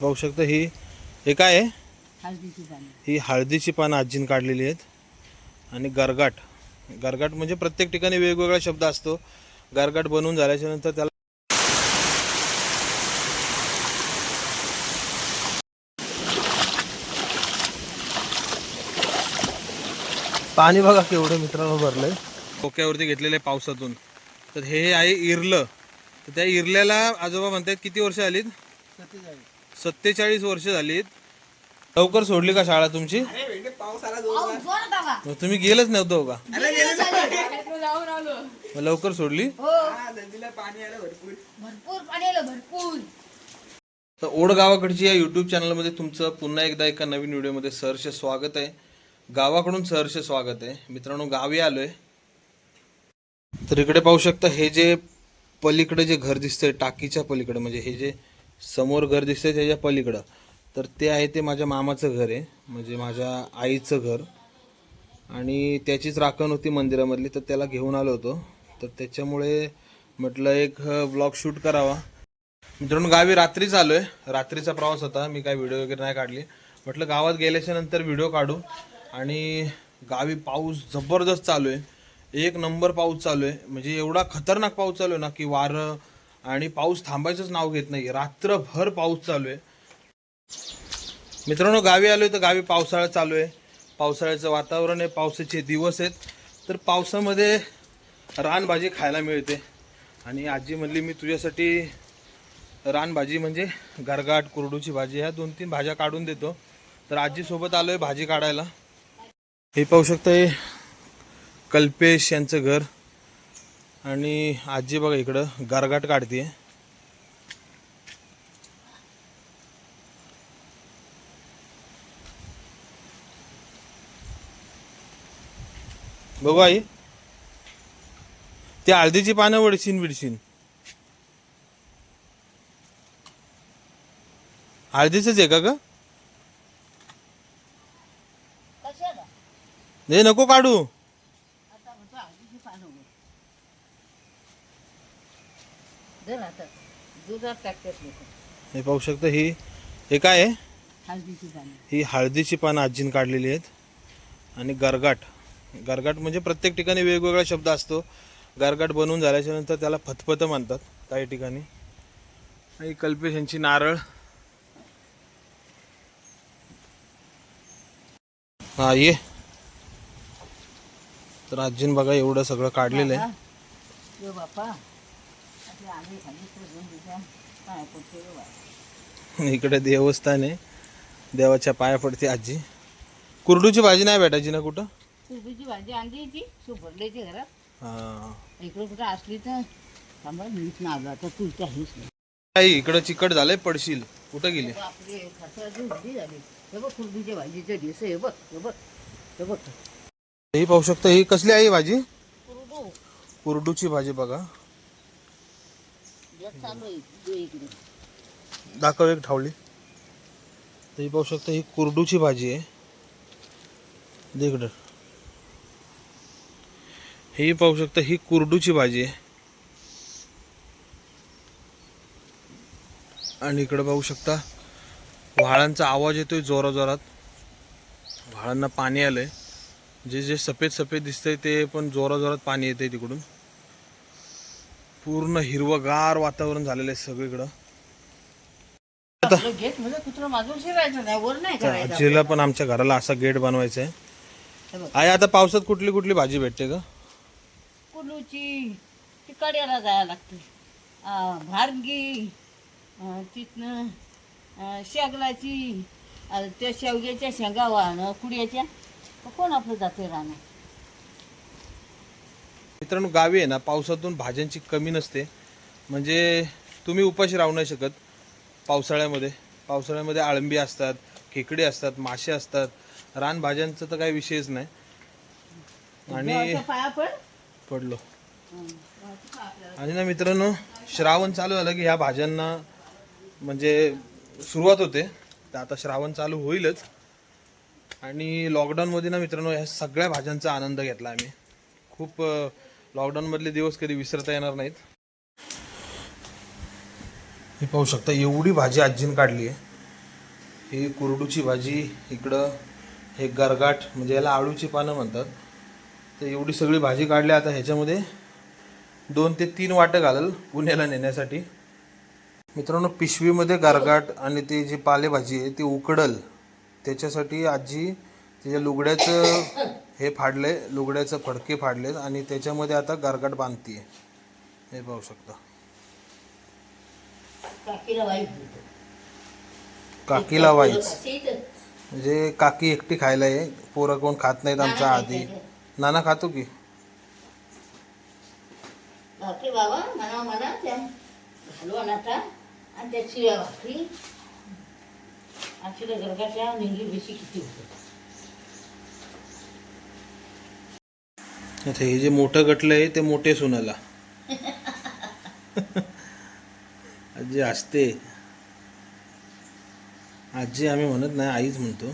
पाहू शकता हे काय आहे? हळदीची पानं. ही हळदीची पानं आजीन काढलेली आहेत आणि गरगाट. गरगाट म्हणजे प्रत्येक ठिकाणी वेगवेगळा शब्द असतो. गरगाट बनवून झाल्याच्या नंतर त्याला पाणी बघा केवढं मित्रांनो भरलंय. डोक्यावरती घेतलेलं आहे पावसातून. तर हे आहे इरलं. तर त्या इरल्याला आजोबा म्हणतात किती वर्ष झालीत? 47 वर्ष झालीत. लवकर सोडली का शाळा तुमची? मग तुम्ही गेलच नव्हतं का? मग लवकर सोडली? तर ओढ गावाकडची या युट्यूब चॅनलमध्ये तुमचं पुन्हा एकदा एका नवीन व्हिडिओमध्ये सहर्ष स्वागत आहे. गावाकडून सहर्ष स्वागत आहे मित्रांनो. गावी आलोय. तर इकडे पाहू शकता हे जे पलीकडे जे घर दिसतंय टाकीच्या पलीकडे, म्हणजे हे जे समोर घर दिसतंय त्याच्या पलीकडं, तर ते आहे ते माझ्या मामाचं घर आहे, म्हणजे माझ्या आईचं घर. आणि त्याचीच राखण होती मंदिरामधली, तर त्याला घेऊन आलो होतो. तर त्याच्यामुळे म्हटलं एक व्लॉग शूट करावा. मित्रांनो गावी रात्रीच आलोय. रात्रीचा प्रवास होता. मी काय व्हिडिओ वगैरे नाही काढली. म्हटलं गावात गेल्याच्या नंतर व्हिडिओ काढू. आणि गावी पाऊस जबरदस्त चालू आहे. एक नंबर पाऊस चालू आहे. म्हणजे एवढा खतरनाक पाऊस चालू आहे ना की वारं आणि पाऊस थांबायचंच नाव घेत नाही. रात्रभर पाऊस चालू आहे. मित्रांनो गावी आलोय तर गावी पावसाळा चालू आहे. पावसाळ्याचं वातावरण आहे. पावसाचे दिवस आहेत. तर पावसामध्ये रानभाजी खायला मिळते. आणि आजी म्हणली मी तुझ्यासाठी रानभाजी म्हणजे गरगाट, कुरडूची भाजी, ह्या 2-3 भाज्या काढून देतो. तर आजी सोबत आलोय भाजी काढायला. हे पाहू शकता हे कल्पेश यांचं घर. आणि आजी बघा इकडं गरगाट काढते. बघू आई ती हळदीची पानं वडशीन बिडशीन. हळदीचंच आहे का ग? नाही नको काढू. हे पाहू शकता हे काय आहे? हळदीची पानं. ही हळदीची पानं आजीन काढलेली आहेत. आणि गरगाट. गरगाट म्हणजे प्रत्येक ठिकाणी वेगवेगळा शब्द असतो. गरगाट बनवून झाल्याच्या नंतर त्याला फतफत म्हणतात काही ठिकाणी. आणि कल्पेश यांची नारळ. हा ये. तर आजीन बघा एवढं सगळं काढलेलं आहे. इकडे देवस्थान आहे. देवाच्या पाया पडते आजी. कुरडूची भाजी नाही भेटायची ना कुठं? कुरडूची भाजी आणली ती सुपरल्याची घरात. हा इकडे कुठं असली तर थांबा मीच ना आलो आता तू काहीच नाही. आई इकडं चिकट झालंय पडशील. कुठं गेली? आपली खर्चाची भाजी झाली. हे बघ कुरडूच्या भाजीचं डिस. हे बघ हे बघ हे बघ. ही पाहू शकता ही कसली आहे भाजी? कुरडू कुरडूची भाजी बघा. चालू आहे इकडे. दाखव एक ठावली. तर ही पाहू शकता ही कुरडूची भाजी आहे. इकडं ही पाहू शकता ही कुरडूची भाजी आहे. आणि इकडं पाहू शकता व्हाळांचा आवाज येतोय जोराजोरात. व्हाळांना पाणी आलंय. जे जे सफेद सफेद दिसतंय ते पण जोराजोरात पाणी येतंय तिकडून. पूर्ण हिरवगार वातावरण झालेलं आहे सगळीकडं. गेट म्हणजे कुत्रा मागून शिरायचं नाही, वर नाही करायचं. आजीला पण आमच्या घराला असा गेट बनवायचा आहे. हे बघ. आई आता पावसात कुठली कुठली भाजी भेटते का? कुलूची तिकड्याला जायला लागते. भारगी तिथनं शेगलाची त्या शेवग्याच्या शेंगा वाहणं कुड्याच्या. कोण आपलं जाते राहणं. मित्रांनो गावी आहे ना पावसातून भाज्यांची कमी नसते. म्हणजे तुम्ही उपाशी राहू नाही शकत पावसाळ्यामध्ये. पावसाळ्यामध्ये अळंबी असतात, खेकडे असतात, मासे असतात. रानभाज्यांचा तर काही विषयच नाही. आणि पाया पडलो. आणि ना मित्रांनो श्रावण चालू झालं की ह्या भाज्यांना म्हणजे सुरुवात होते. तर आता श्रावण चालू होईलच. आणि लॉकडाऊनमध्ये ना मित्रांनो ह्या सगळ्या भाज्यांचा आनंद घेतला आम्ही. खूप लॉकडाऊनमधले दिवस कधी विसरता येणार नाहीत. हे पाहू शकता एवढी भाजी आजीने काढली आहे. ही कुरडूची भाजी, इकडं हे गरगाट म्हणजे याला आळूची पानं म्हणतात. तर एवढी सगळी भाजी काढली. आता ह्याच्यामध्ये 2 ते 3 वाटं घालल पुण्याला नेण्यासाठी. मित्रांनो, पिशवीमध्ये गरगाट आणि ते जी पालेभाजी आहे ती उकडल त्याच्यासाठी आजी तिच्या लुगड्याचं हे फाडले, लुगड्याचं फडके फाडलेत आणि त्याच्यामध्ये आता गरगाट बांधतीये. हे पाहू शकता. काकीला वाईच म्हणजे काकी एकटी खायला आहे, पोरं कोण खात नाहीत आमच्या आधी. नाना खातो की भाकरी बाबा म्हणा म्हणा त्या हलवण आता आणि त्या चिऱ्या भाकरी आमच्या गरगाच्या निंगी बेशी किती होतं. आता हे जे मोठं गटलं आहे ते मोठे सुनाला आजी असते. आजी आम्ही म्हणत नाही, आईच म्हणतो.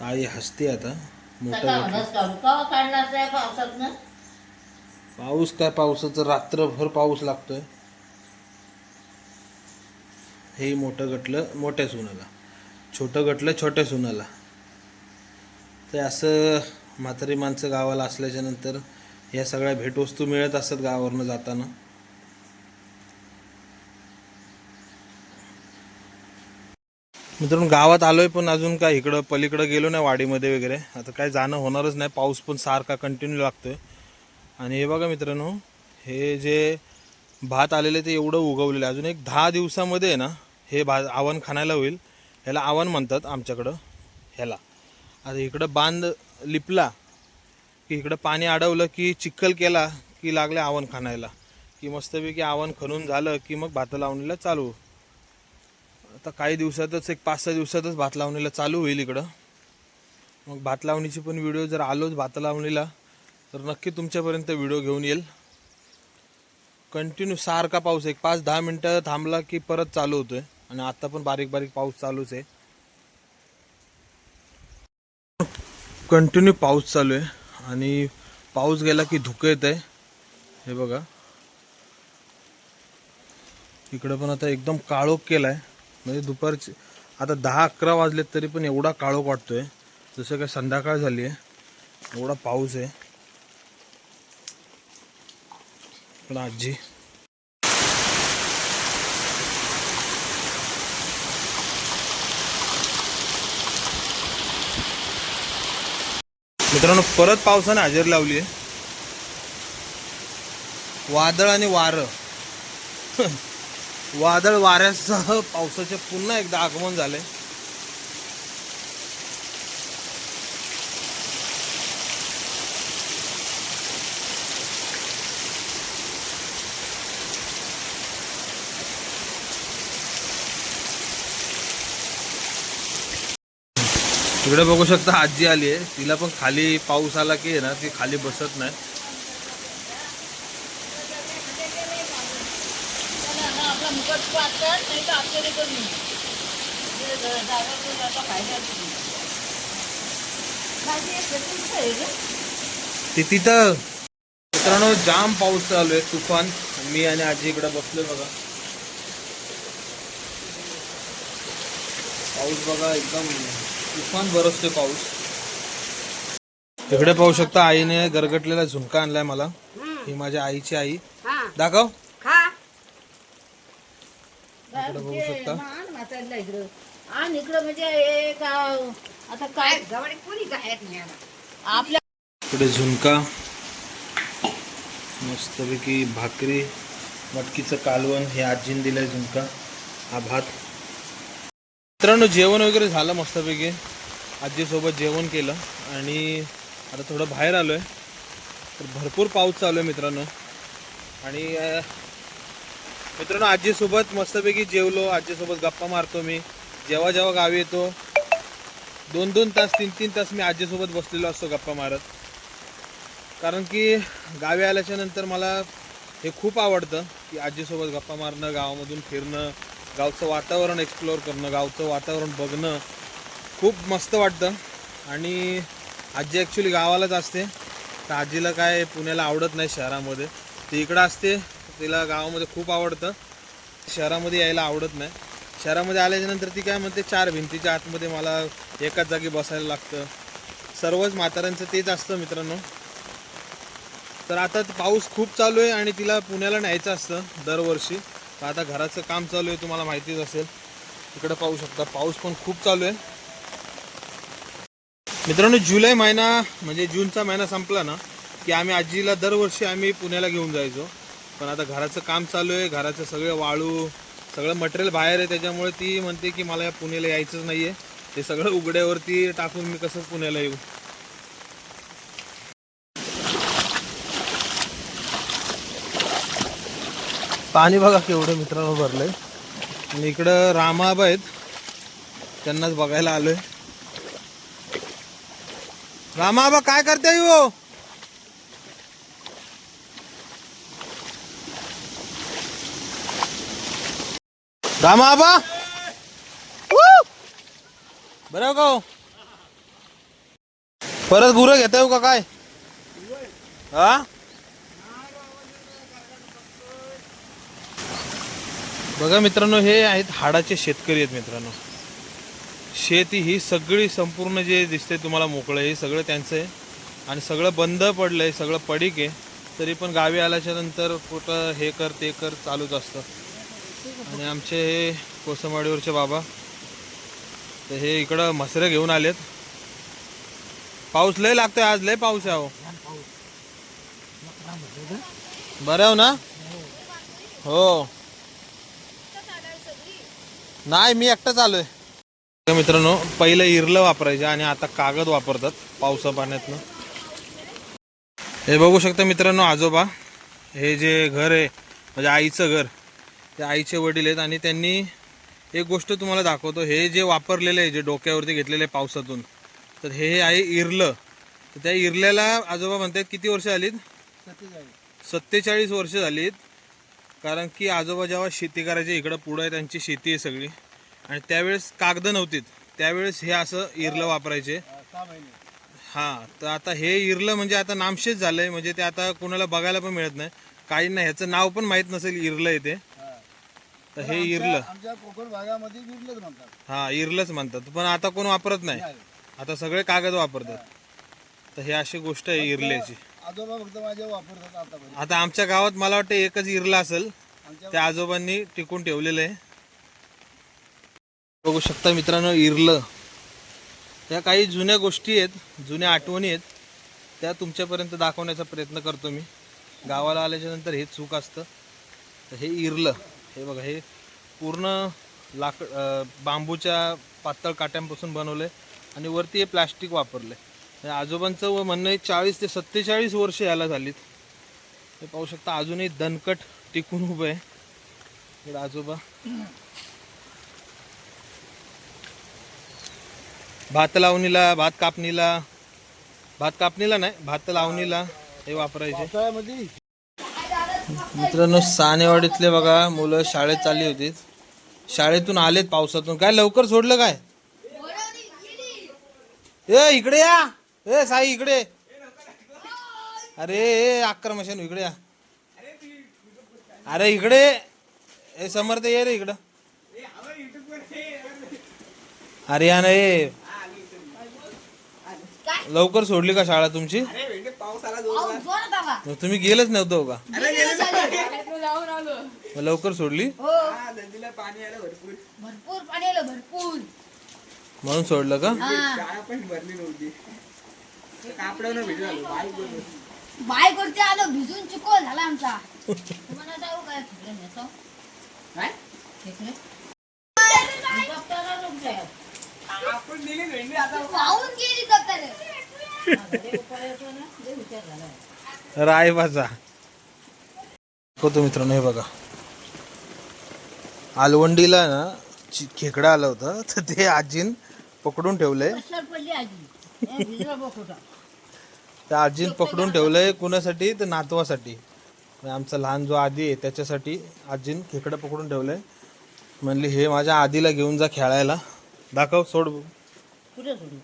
आई हसते. आता मोठं गटलं. काढणार त्या पावसात ना. पाऊस काय, पावसाचं रात्रभर पाऊस लागतोय. हे मोठं गटलं मोठ्या सुनाला, छोटं गटलं छोट्या सुनाला. ते असं म्हातारी माणसं गावाला असल्याच्या नंतर या सगळ्या भेटवस्तू मिळत असतात गावावरनं जाताना. मित्रांनो, गावात आलोय पण अजून काय इकडं पलीकडं गेलो नाही वाडीमध्ये वगैरे. आता काय जाणं होणारच नाही, पाऊस पण सारखा कंटिन्यू लागतोय. आणि हे बघा मित्रांनो, हे जे भात आलेले ते एवढं उगवलेलं आहे. अजून एक 10 दिवसामध्ये ना हे आवण खाण्याला होईल. ह्याला आवण म्हणतात आमच्याकडं ह्याला. आता इकडं बांध लिपला की इकडं पाणी अडवलं की चिखल केला की लागले आवण खाण्याला, की मस्तपैकी आवण खणून झालं की मग भात लावणीला चालू. आता काही दिवसातच, एक 5-6 दिवसातच भात लावणीला चालू होईल इकडं. मग भात लावणीची पण व्हिडिओ जर आलोच भात लावणीला तर नक्की तुमच्यापर्यंत व्हिडिओ घेऊन येईल. कंटिन्यू सारखा पाऊस, एक 5-10 मिनटं थांबला की परत चालू होतोय. आणि आता पण बारीक बारीक पाऊस चालूच आहे. कंटिन्यू पाऊस चालू आहे आणि पाऊस गेला की धुकं येत आहे. हे बघा इकडं पण आता एकदम काळोख केलाय. म्हणजे दुपारचे आता 10-11 वाजलेत तरी पण एवढा काळोख वाटतोय जसं काय संध्याकाळ झाली आहे. एवढा पाऊस आहे. पण आजी मित्रांनो, परत पावसाने हजेरी लावली आहे. वादळ आणि वारं वादळ वाऱ्यासह पावसाचे पुन्हा एकदा आगमन झाले. इकडे बघू शकता आजी आली आहे. तिला पण खाली पाऊस आला की ना ती खाली बसत नाही. ती तिथं मित्रांनो जाम पाऊस चालू आहे, तुफान. मी आणि आजी इकडे बसलोय बघा. पाऊस बघा एकदम तुफान बरसतोय पाऊस. इकडे पाहू शकता आईने गरगटलेला झुणका आणलाय मला. ही माझ्या आईची आई. दाखव. इकडे बघू शकता. आणि इकडं म्हणजे आता काय आपल्या इकडे झुणका, मस्तपैकी भाकरी, मटकीचं कालवण, हे आजीने दिलंय झुणका, हा भात. मित्रांनो, जेवण वगैरे झालं मस्तपैकी. आजीसोबत जेवण केलं आणि आता थोडं बाहेर आलोय. तर भरपूर पाऊस चालू आहे मित्रांनो. आणि मित्रांनो आजीसोबत मस्तपैकी जेवलो, आजीसोबत गप्पा मारतो मी. जेव्हा जेव्हा गावी येतो 2-2 तास 3-3 तास मी आजीसोबत बसलेलो असतो गप्पा मारत. कारण की गावी आल्याच्या नंतर मला हे खूप आवडतं की आजीसोबत गप्पा मारणं, गावामधून फिरणं, गावचं वातावरण एक्सप्लोअर करणं, गावचं वातावरण बघणं खूप मस्त वाटतं. आणि आजी ॲक्च्युली गावालाच असते. तर आजीला काय पुण्याला आवडत नाही शहरामध्ये, ती इकडं असते. तिला गावामध्ये खूप आवडतं, शहरामध्ये यायला आवडत नाही. शहरामध्ये आल्याच्या नंतर ती काय म्हणते 4 भिंतीच्या आतमध्ये मला एकाच जागी बसायला लागतं. सर्वच म्हाताऱ्यांचं तेच असतं मित्रांनो. तर आता पाऊस खूप चालू आहे आणि तिला पुण्याला न्यायचं असतं दरवर्षी. तर आता घराचं काम चालू आहे, तुम्हाला माहितीच असेल. इकडे पाहू शकता पाऊस पण खूप चालू आहे मित्रांनो. जुलै महिना म्हणजे जूनचा महिना संपला ना की आम्ही आजीला दरवर्षी आम्ही पुण्याला घेऊन जायचो. पण आता घराचं काम चालू आहे, घराचं सगळं वाळू सगळं मटेरियल बाहेर आहे, त्याच्यामुळे ती म्हणते की मला या पुण्याला यायचंच नाही आहे. ते सगळं उघड्यावरती टाकून मी कसं पुण्याला येऊ. पाणी बघा केवढं मित्रांनो भरलंय. आणि इकडं रामाबा आहेत, त्यांनाच बघायला आलोय. रामाबा काय करते हो? रामाबा बरं का हो? परत गुरं घेता येऊ का काय? हा बघा मित्रांनो, हे आहेत हाडाचे शेतकरी आहेत मित्रांनो. शेती ही सगळी संपूर्ण जे दिसते तुम्हाला मोकळं, हे सगळं त्यांचं आहे. आणि सगळं बंद पडलं आहे, सगळं पडीक आहे. तरी पण गावी आल्याच्या नंतर कुठं हे कर ते कर चालूच असतं. आणि आमचे हे कोसंवाडीवरचे बाबा, तर हे इकडं म्हसरे घेऊन आलेत. पाऊस लय लागतोय आज, लय पाऊस आहे हो. बरं हो ना? हो नाही, मी एकटाच आलोय. मित्रांनो, पहिलं इरलं वापरायचे आणि आता कागद वापरतात पावसा पाण्यातनं. हे बघू शकता मित्रांनो, आजोबा, हे जे घर आहे म्हणजे आईचं घर, ते आईचे वडील आहेत. आणि त्यांनी एक गोष्ट तुम्हाला दाखवतो. हे जे वापरलेलं आहे, जे डोक्यावरती घेतलेलं आहे पावसातून, तर हे आहे इरलं. तर त्या इरल्याला आजोबा म्हणतात किती वर्ष झालीत? 47 वर्ष झालीत. कारण की आजोबा जेव्हा शेती करायचे, इकडं पुढं त्यांची शेती आहे सगळी, आणि त्यावेळेस कागद नव्हतीत, त्यावेळेस हे असं इरलं वापरायचे. हां, तर आता हे इरलं म्हणजे आता नामशेष झालंय. म्हणजे ते आता कोणाला बघायला पण मिळत नाही. काहींना ह्याचं नाव पण माहीत नसेल इरलं आहे ते. तर हे इरलं आमच्या कोकण भागामध्ये इरलंच म्हणतात. हां, इरलंच म्हणतात. पण आता कोण वापरत नाही, आता सगळे कागद वापरतात. तर हे अशी गोष्ट आहे इरल्याची. आजोबा फक्त माझे वापरतात आता. आता आमच्या गावात मला वाटतं एकच इरलं असेल, त्या आजोबांनी टिकून ठेवलेलं आहे. बघू शकता मित्रांनो, इरलं, त्या काही जुन्या गोष्टी आहेत, जुन्या आठवणी आहेत, त्या तुमच्यापर्यंत दाखवण्याचा प्रयत्न करतो मी. गावाला आल्याच्या नंतर हे चूक असतं. तर हे इरलं, हे बघा, हे पूर्ण बांबूच्या पातळ काट्यांपासून बनवलंय आणि वरती हे प्लास्टिक वापरलंय. आजोबांचं व म्हणणं 40 ते 47 वर्ष याला झालीत. हे पाहू शकता, अजूनही दणकट टिकून उभं आहे इकडं आजोबा. भात लावणीला, भात कापणीला नाही, भात लावणीला हे वापरायचे. पावसाळ्यामध्ये मित्रांनो, सानेवाडीतले बघा मुलं शाळेत चालली होती, शाळेतून आलेत पावसातून. काय लवकर सोडलं काय? ए इकडे या, ए साई इकडे. अरे आक्रमशन, इकडे या. अरे इकडे, ए समर्थ ये रे इकडं. अरे या नाही, लवकर सोडली का शाळा तुमची? तुम्ही गेलच नव्हतं का? लवकर सोडली भरपूर पाणी आलं, भरपूर, म्हणून सोडलं का? बाय करते आलं, भिजून चिकोल झाला आमचा. तुम्हाला जाऊ काय पाहून गेली रायबाचा होतो मित्रांनो. हे बघा, आलवंडीला ना खेकडा आला होता, तर ते आजीन पकडून ठेवलंय. पडली आजी, भिजला बघ. त्या आजीन पकडून ठेवलंय कुणासाठी? तर नातवासाठी. आमचा लहान जो आदी आहे त्याच्यासाठी आजीन खेकडं पकडून ठेवलंय. म्हणली हे माझ्या आदीला घेऊन जा खेळायला. दाखव, सोड. कुठे सोडू?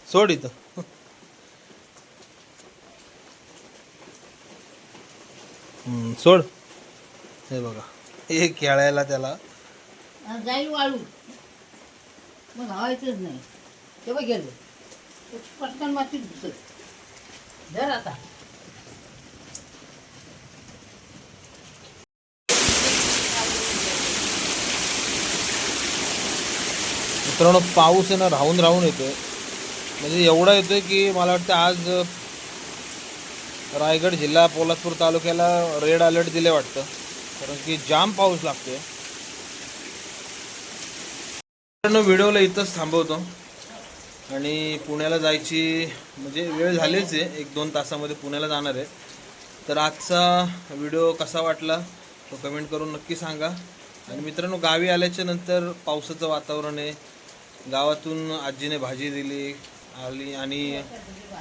सोड इथं. सोड. हे बघा, हे खेळायला त्याला. जाईल वाळू मग धावायचंच नाही. तेव्हा गेलं ते पटकन मातीत घुसत. धर आता. मित्रांनो पाऊस आहे ना राहून राहून येतोय. म्हणजे एवढा येतोय की मला वाटतं आज रायगड जिल्हा पोलादपूर तालुक्याला रेड अलर्ट दिले वाटतं, कारण की जाम पाऊस लागतोय. मित्रांनो व्हिडिओला इथंच थांबवतो आणि पुण्याला जायची म्हणजे वेळ झालीच आहे, 1-2 तासामध्ये पुण्याला जाणार आहे. तर आजचा व्हिडिओ कसा वाटला तो कमेंट करून नक्की सांगा. आणि मित्रांनो गावी आल्याच्या नंतर पावसाचं वातावरण आहे, गावातून आजीने भाजी दिली आली आणि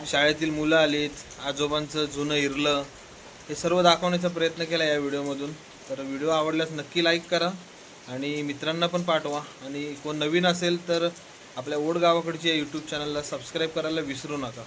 शाळेतील मुलं आलीत, आजोबांचं जुनं इरलं, हे सर्व दाखवण्याचा प्रयत्न केला या व्हिडिओमधून. तर व्हिडिओ आवडल्यास नक्की लाईक करा आणि मित्रांना पण पाठवा. आणि कोण नवीन असेल तर आपल्या ओढ गावाकडच्या यूट्यूब चॅनलला सबस्क्राईब करायला विसरू नका.